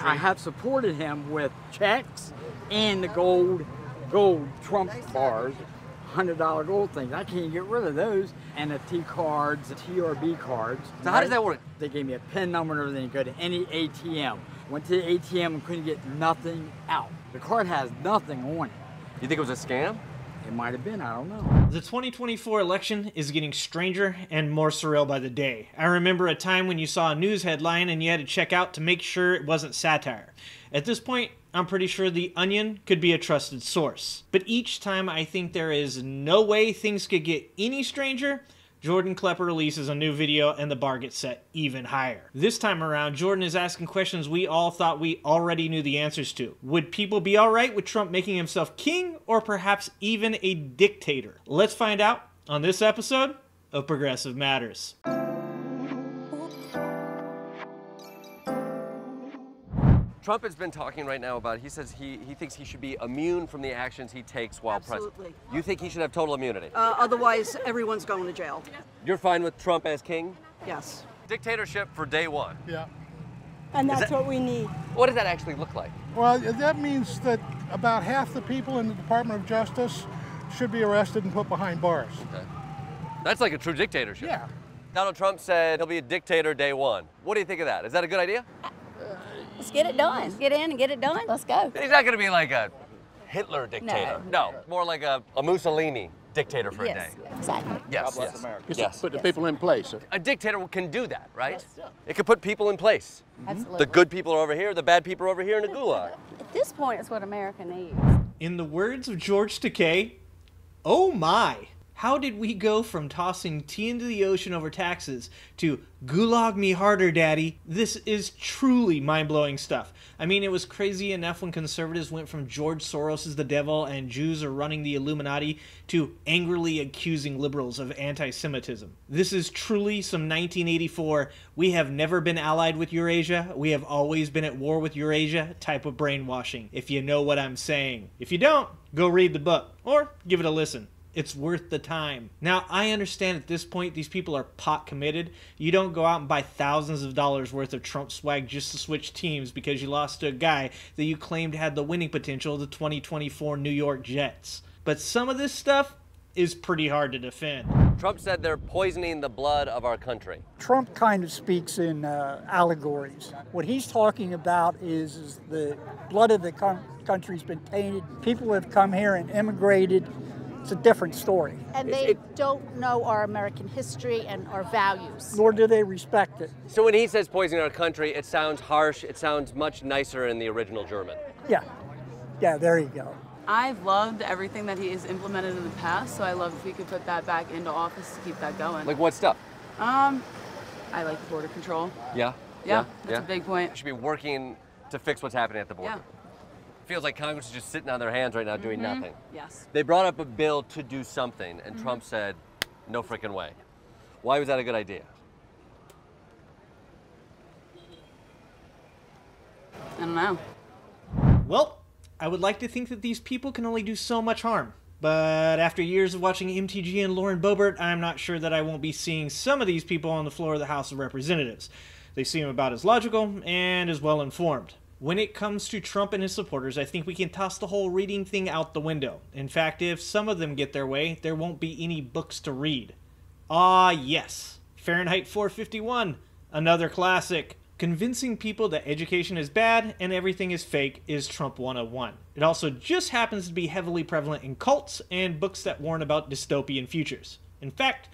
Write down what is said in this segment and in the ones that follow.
I have supported him with checks and the gold Trump bars, $100 gold things. I can't get rid of those. And the T cards, the TRB cards. So how does that work? They gave me a PIN number and everything. Go to any ATM. Went to the ATM and couldn't get nothing out. The card has nothing on it. You think it was a scam? It might have been, I don't know. The 2024 election is getting stranger and more surreal by the day. I remember a time when you saw a news headline and you had to check out to make sure it wasn't satire. At this point, I'm pretty sure The Onion could be a trusted source. But each time I think there is no way things could get any stranger, Jordan Klepper releases a new video and the bar gets set even higher. This time around, Jordan is asking questions we all thought we already knew the answers to. Would people be alright with Trump making himself king or perhaps even a dictator? Let's find out on this episode of Progressive Matters. Trump has been talking right now about, he says he thinks he should be immune from the actions he takes while president. Absolutely. You think he should have total immunity? Otherwise, everyone's going to jail. You're fine with Trump as king? Yes. Dictatorship for day one. Yeah. And that's what we need. What does that actually look like? Well, that means that about half the people in the Department of Justice should be arrested and put behind bars. Okay. That's like a true dictatorship. Yeah. Donald Trump said he'll be a dictator day one. What do you think of that? Is that a good idea? Let's get it done. Let's get in and get it done. Let's go. He's not going to be like a Hitler dictator. No, more like a Mussolini dictator for a day. Exactly. Yes, God bless America. Yes. Put the people in place. A dictator can do that, right? It can put people in place. Absolutely. The good people are over here, the bad people are over here in the gulag. At this point, it's what America needs. In the words of George Takei, oh my! How did we go from tossing tea into the ocean over taxes to gulag me harder, daddy? This is truly mind-blowing stuff. I mean, it was crazy enough when conservatives went from George Soros is the devil and Jews are running the Illuminati to angrily accusing liberals of anti-Semitism. This is truly some 1984, we have never been allied with Eurasia, we have always been at war with Eurasia type of brainwashing, if you know what I'm saying. If you don't, go read the book, or give it a listen. It's worth the time. Now, I understand at this point these people are pot committed. You don't go out and buy thousands of dollars worth of Trump swag just to switch teams because you lost to a guy that you claimed had the winning potential of the 2024 New York Jets. But some of this stuff is pretty hard to defend. Trump said they're poisoning the blood of our country. Trump kind of speaks in allegories. What he's talking about is the blood of the country's been tainted. People have come here and immigrated. It's a different story. And they don't know our American history and our values. Nor do they respect it. So when he says poisoning our country, it sounds harsh, it sounds much nicer in the original German. Yeah. Yeah, there you go. I've loved everything that he has implemented in the past, so I love if we could put that back into office to keep that going. Like what stuff? I like the border control. Yeah? Yeah, that's a big point. We should be working to fix what's happening at the border. Yeah. Feels like Congress is just sitting on their hands right now doing nothing. Yes. They brought up a bill to do something, and Trump said, no frickin' way. Why was that a good idea? I don't know. Well, I would like to think that these people can only do so much harm. But after years of watching MTG and Lauren Boebert, I'm not sure that I won't be seeing some of these people on the floor of the House of Representatives. They seem about as logical and as well informed. When it comes to Trump and his supporters, I think we can toss the whole reading thing out the window. In fact, if some of them get their way, there won't be any books to read. Ah, yes. Fahrenheit 451, another classic. Convincing people that education is bad and everything is fake is Trump 101. It also just happens to be heavily prevalent in cults and books that warn about dystopian futures. In fact,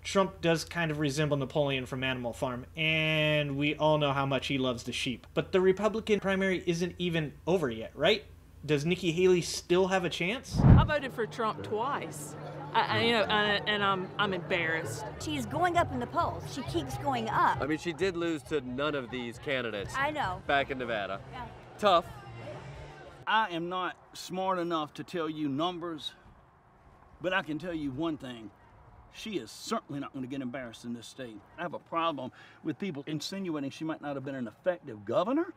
Trump does kind of resemble Napoleon from Animal Farm, and we all know how much he loves the sheep. But the Republican primary isn't even over yet, right? Does Nikki Haley still have a chance? I voted for Trump twice, and I'm embarrassed. She's going up in the polls. She keeps going up. I mean, she did lose to none of these candidates. I know. Back in Nevada. Yeah. Tough. I am not smart enough to tell you numbers, but I can tell you one thing. She is certainly not going to get embarrassed in this state. I have a problem with people insinuating she might not have been an effective governor.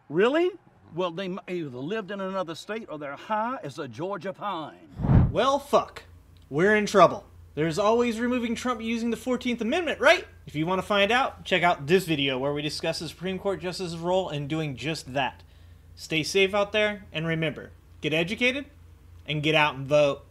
Really? Well, they either lived in another state or they're high as a Georgia pine. Well, fuck. We're in trouble. There's always removing Trump using the 14th Amendment, right? If you want to find out, check out this video where we discuss the Supreme Court Justice's role in doing just that. Stay safe out there, and remember, get educated and get out and vote.